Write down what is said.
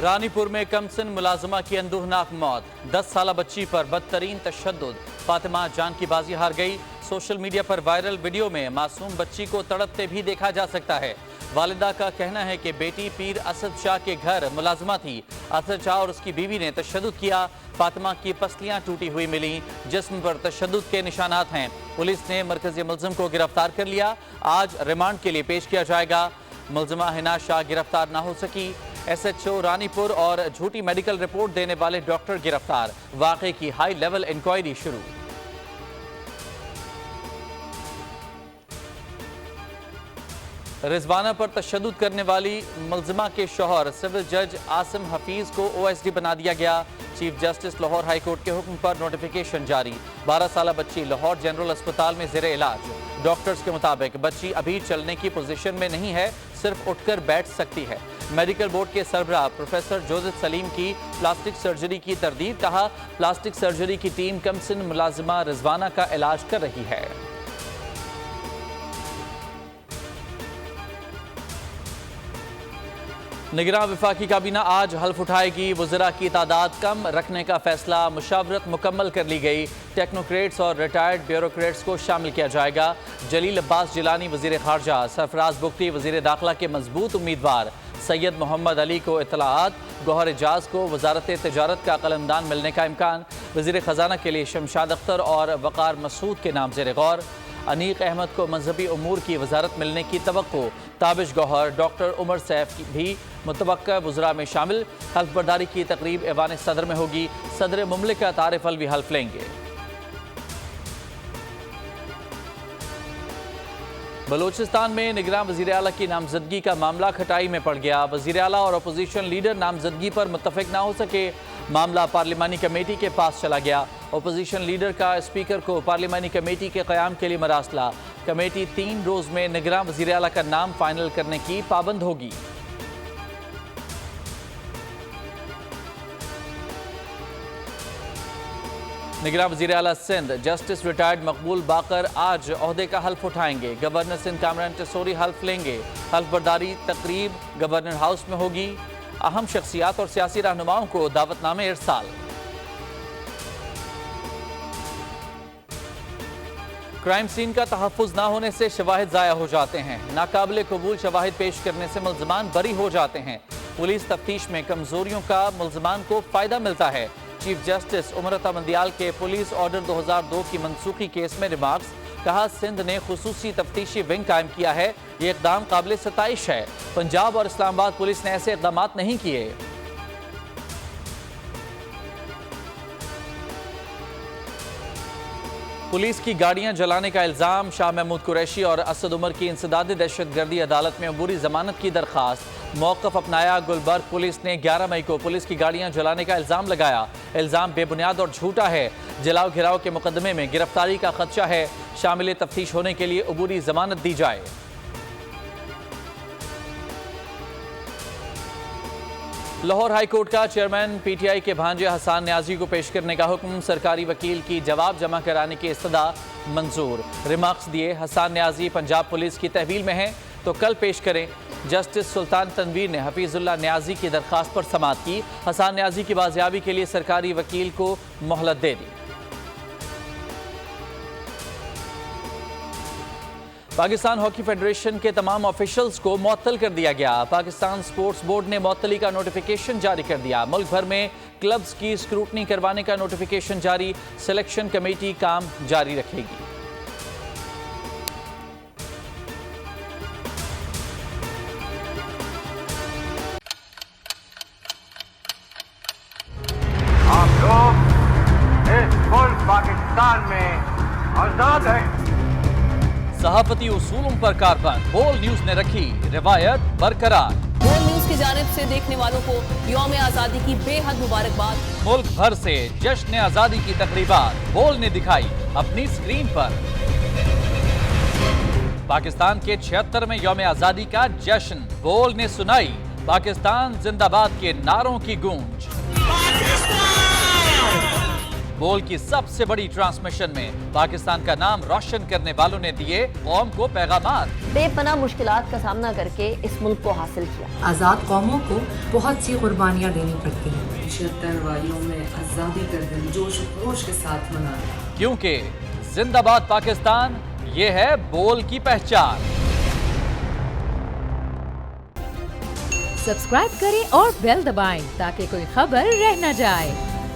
रानीपुर में कमसिन मुलाजमा की अंदूहनाक मौत। 10 साल बच्ची पर बदतरीन तशद्दुद। फातिमा जान की बाजी हार गई। सोशल मीडिया पर वायरल वीडियो में मासूम बच्ची को तड़पते भी देखा जा सकता है। वालिदा का कहना है कि बेटी पीर असद शाह के घर मुलाजमा थी। असद शाह और उसकी बीवी ने तशद्दुद किया। फातिमा की पसलियां टूटी हुई मिली। जिस्म पर तशद्दुद के निशानात हैं। पुलिस ने मरकजी मुलजिम को गिरफ्तार कर लिया। आज रिमांड के लिए पेश किया जाएगा। मुलजिमा हिना शाह गिरफ्तार ना हो सकी। SHO रानीपुर और झूठी मेडिकल रिपोर्ट देने वाले डॉक्टर गिरफ्तार। वाक़े की हाई लेवल इंक्वायरी शुरू। रिजवाना पर तशद्दुद करने वाली मुलजिमा के शौहर सिविल जज आसिम हफीज को OSD बना दिया गया। Chief justice Lahore high court के हुक्म पर नोटिफिकेशन जारी। 12 साल बच्ची लाहौर जनरल अस्पताल में ज़ेरे इलाज। डॉक्टर्स के मुताबिक बच्ची अभी चलने की पोजीशन में नहीं है, सिर्फ उठकर बैठ सकती है। मेडिकल बोर्ड के सरबराह प्रोफेसर जोजिद सलीम की प्लास्टिक सर्जरी की तरदीद। कहा, प्लास्टिक सर्जरी की टीम कमसिन मुलाजिमा रिजवाना का इलाज कर रही है। निगरान वफाकी काबीना आज हल्फ उठाएगी। वज़रा की तादाद कम रखने का फैसला। मुशावरत मुकम्मल कर ली गई। टेक्नोक्रेट्स और रिटायर्ड ब्यूरोक्रेट्स को शामिल किया जाएगा। जलील अब्बास जिलानी वज़ीर ख़ारजा, सरफराज बुख्ती वज़ीर दाखिला के मजबूत उम्मीदवार। सैयद मोहम्मद अली को इत्तलाआत, गौहर एजाज को वजारत तजारत का कलमदान मिलने का इम्कान। वज़ीर ख़जाना के लिए शमशाद अख्तर और वक़ार मसूद के नाम ज़ेर गौर। अनीक अहमद को मजहबी उमूर की वजारत मिलने की तवक्को। ताबिश गौहर, डॉक्टर उमर सैफ भी मुतवक्का वज़रा में शामिल। हल्फ बर्दारी की तकरीब ऐवान सदर में होगी। सदर मुमलिकत आरिफ अलवी हल्फ लेंगे। बलूचिस्तान में निगरान वज़ीर आला की नामजदगी का मामला खटाई में पड़ गया। वज़ीर आला और अपोजिशन लीडर नामजदगी पर मुत्तफिक ना हो सके। मामला पार्लिमानी कमेटी के पास चला गया। अपोजिशन लीडर का स्पीकर को पार्लिमानी कमेटी के क़याम के लिए मरासला। कमेटी 3 रोज़ में निगरान वज़ीर आला का नाम फाइनल करने की पाबंद होगी। निगरान वज़ीर आला सिंध जस्टिस रिटायर्ड मकबूल बाकर आज ओहदे का हल्फ उठाएंगे। गवर्नर सिंध कामरान टेसोरी हल्फ लेंगे। हल्फ बर्दारी तकरीब गवर्नर हाउस में होगी। अहम शख्सियात और सियासी रहनुमाओं को दावतनामे इरसाल। क्राइम सीन का तहफ़्फ़ुज़ ना होने से शवाहिद ज़ाया हो जाते हैं। नाकाबिले कबूल शवाहिद पेश करने से मुल्ज़िमान बरी हो जाते हैं। पुलिस तफ्तीश में कमजोरियों का मुल्ज़िमान को फ़ायदा मिलता है। चीफ जस्टिस उमरता मंदियाल के पुलिस ऑर्डर 2002 की मनसूखी केस में रिमार्क्स। कहा, सिंध ने खुसूसी तफ्तीशी विंग कायम किया है। ये इक़दाम काबिल सताइश है। पंजाब और इस्लामाबाद पुलिस ने ऐसे इक़दाम नहीं किए। पुलिस की गाड़ियां जलाने का इल्जाम। शाह महमूद कुरैशी और असद उमर की इंसदादी दहशतगर्दी अदालत में अबूरी जमानत की दरखास्त। मौक़िफ़ अपनाया। गुलबर्ग पुलिस ने 11 मई को पुलिस की गाड़ियां जलाने का इल्जाम लगाया। इल्जाम बेबुनियाद और झूठा है। जलाओ घिराव के मुकदमे में गिरफ्तारी का खदशा है। शामिल तफ्तीश होने के लिए अबूरी जमानत दी जाए। लाहौर हाई कोर्ट का चेयरमैन PTI के भांजे हसान न्याजी को पेश करने का हुक्म। सरकारी वकील की जवाब जमा कराने की इस्तदा मंजूर। रिमार्क्स दिए, हसान न्याजी पंजाब पुलिस की तहवील में है तो कल पेश करें। जस्टिस सुल्तान तनवीर ने हफीजुल्लाह न्याजी की दरखास्त पर समाअत की। हसान न्याजी की बाजियाबी के लिए सरकारी वकील को मोहलत दे दी। पाकिस्तान हॉकी फेडरेशन के तमाम ऑफिशियल्स को मुअत्तल कर दिया गया। पाकिस्तान स्पोर्ट्स बोर्ड ने मुअत्तली का नोटिफिकेशन जारी कर दिया। मुल्क भर में क्लब्स की स्क्रूटनी करवाने का नोटिफिकेशन जारी। सिलेक्शन कमेटी काम जारी रखेगी। आप लोग इस मुल्क पाकिस्तान में आजाद हैं। सहाफती उसूलों पर कारबंद। बोल न्यूज ने रखी रिवायत बरकरार। बोल न्यूज की जानिब से देखने वालों को यौम आजादी की बेहद मुबारकबाद। मुल्क भर से जश्न आजादी की तकरीबात बोल ने दिखाई अपनी स्क्रीन पर। पाकिस्तान के 76वें यौम आजादी का जश्न बोल ने सुनाई पाकिस्तान जिंदाबाद के नारों की गूंज। बोल की सबसे बड़ी ट्रांसमिशन में पाकिस्तान का नाम रोशन करने वालों ने दिए कौम को पैगामात। बेपनाह मुश्किलात का सामना करके इस मुल्क को हासिल किया। आज़ाद कौमों को बहुत सी कुर्बानियाँ देनी पड़ती हैं। 76 वालियों में आज़ादी का दिन जोश खरोश के साथ मना। क्योंकि जिंदाबाद पाकिस्तान ये है बोल की पहचान। सब्सक्राइब करें और बेल दबाएं ताकि कोई खबर रह न जाए।